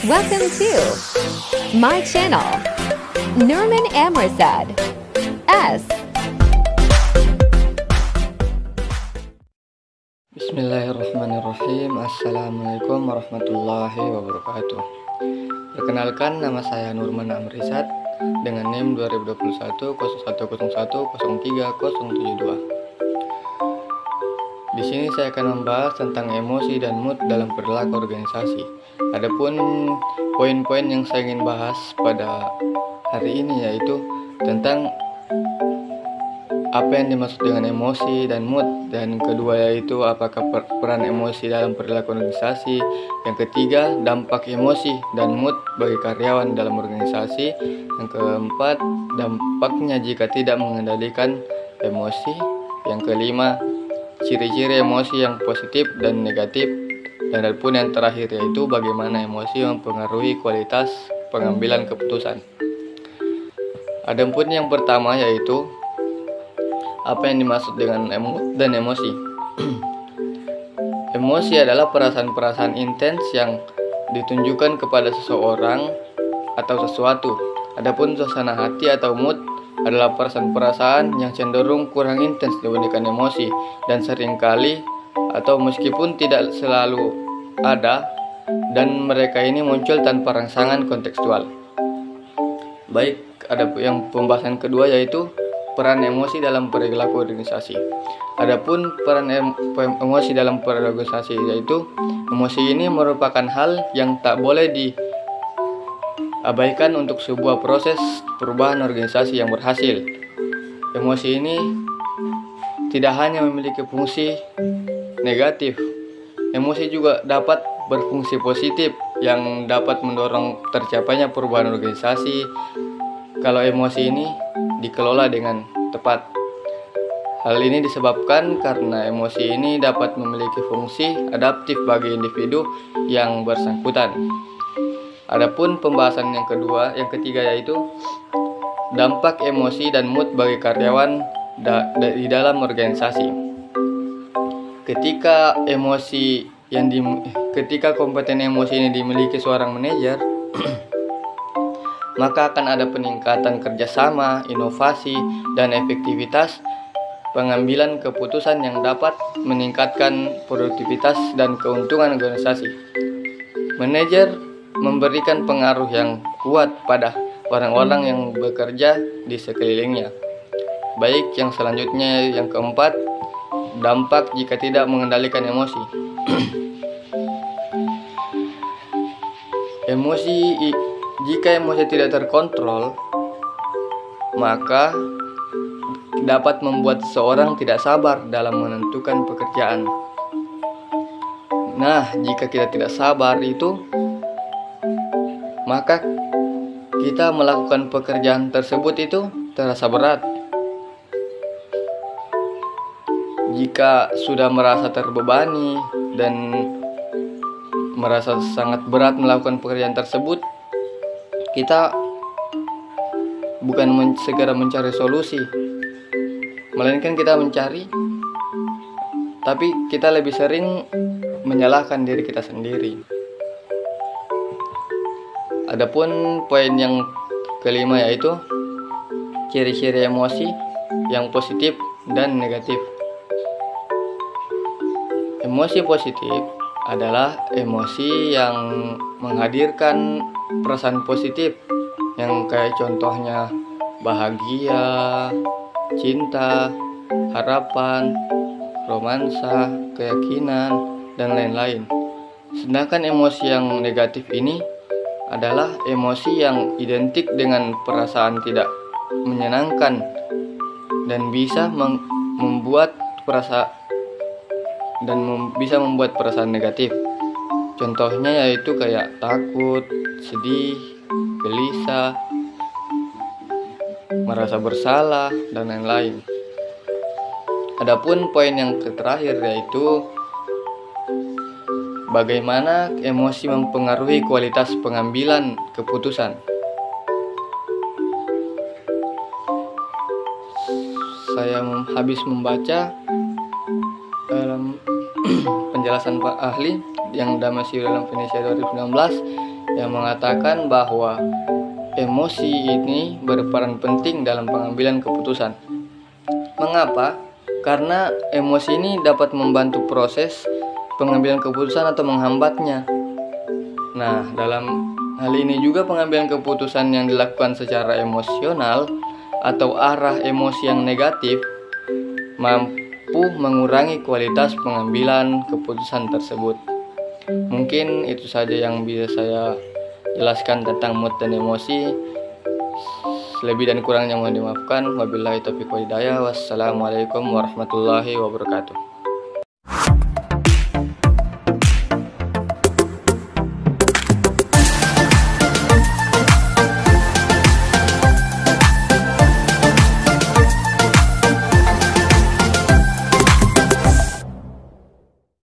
Welcome to my channel, Nurman Amirsad. S. Bismillahirrahmanirrahim. Assalamualaikum warahmatullahi wabarakatuh. Perkenalkan, nama saya Nurman Amirsad dengan NIM 2021 0101 03 072. Di sini saya akan membahas tentang emosi dan mood dalam perilaku organisasi. Adapun poin-poin yang saya ingin bahas pada hari ini yaitu tentang apa yang dimaksud dengan emosi dan mood, dan kedua yaitu apakah peran emosi dalam perilaku organisasi, yang ketiga dampak emosi dan mood bagi karyawan dalam organisasi, yang keempat dampaknya jika tidak mengendalikan emosi, yang kelima ciri-ciri emosi yang positif dan negatif, dan adapun yang terakhir yaitu bagaimana emosi mempengaruhi kualitas pengambilan keputusan. Adapun yang pertama yaitu apa yang dimaksud dengan mood dan emosi. Emosi adalah perasaan-perasaan intens yang ditunjukkan kepada seseorang atau sesuatu. Adapun suasana hati atau mood adalah perasaan-perasaan yang cenderung kurang intens dibandingkan emosi, dan seringkali atau meskipun tidak selalu ada, dan mereka ini muncul tanpa rangsangan kontekstual. Baik, ada yang pembahasan kedua yaitu peran emosi dalam perilaku organisasi. Adapun peran emosi dalam perilaku organisasi yaitu emosi ini merupakan hal yang tak boleh diabaikan untuk sebuah proses perubahan organisasi yang berhasil. Emosi ini tidak hanya memiliki fungsi negatif, emosi juga dapat berfungsi positif yang dapat mendorong tercapainya perubahan organisasi kalau emosi ini dikelola dengan tepat. Hal ini disebabkan karena emosi ini dapat memiliki fungsi adaptif bagi individu yang bersangkutan. Adapun pembahasan yang ketiga yaitu dampak emosi dan mood bagi karyawan di dalam organisasi. Ketika kompeten emosi ini dimiliki seorang manajer, maka akan ada peningkatan kerjasama, inovasi, dan efektivitas pengambilan keputusan yang dapat meningkatkan produktivitas dan keuntungan organisasi. Manajer memberikan pengaruh yang kuat pada orang-orang yang bekerja di sekelilingnya. Baik, yang selanjutnya yang keempat, dampak jika tidak mengendalikan emosi. Jika emosi tidak terkontrol, maka dapat membuat seseorang tidak sabar dalam menentukan pekerjaan. Nah, jika kita tidak sabar maka kita melakukan pekerjaan tersebut itu terasa berat. Jika sudah merasa terbebani dan merasa sangat berat melakukan pekerjaan tersebut, kita bukan segera mencari solusi, melainkan kita mencari, tapi kita lebih sering menyalahkan diri kita sendiri. Adapun poin yang kelima yaitu ciri-ciri emosi yang positif dan negatif. Emosi positif adalah emosi yang menghadirkan perasaan positif yang kayak contohnya bahagia, cinta, harapan, romansa, keyakinan, dan lain-lain. Sedangkan emosi yang negatif ini adalah emosi yang identik dengan perasaan tidak menyenangkan dan bisa membuat perasaan negatif. Contohnya yaitu kayak takut, sedih, gelisah, merasa bersalah, dan lain-lain. Adapun poin yang terakhir yaitu bagaimana emosi mempengaruhi kualitas pengambilan keputusan. Saya habis membaca penjelasan Pak Ahli yang masih dalam Venesia 2019 yang mengatakan bahwa emosi ini berperan penting dalam pengambilan keputusan. Mengapa? Karena emosi ini dapat membantu proses pengambilan keputusan atau menghambatnya. Nah, dalam hal ini juga pengambilan keputusan yang dilakukan secara emosional atau arah emosi yang negatif mampu mengurangi kualitas pengambilan keputusan tersebut. Mungkin itu saja yang bisa saya jelaskan tentang mood dan emosi. Lebih dan kurangnya mohon dimaafkan. Wabillahi taufiq wal hidayah. Wassalamualaikum warahmatullahi wabarakatuh.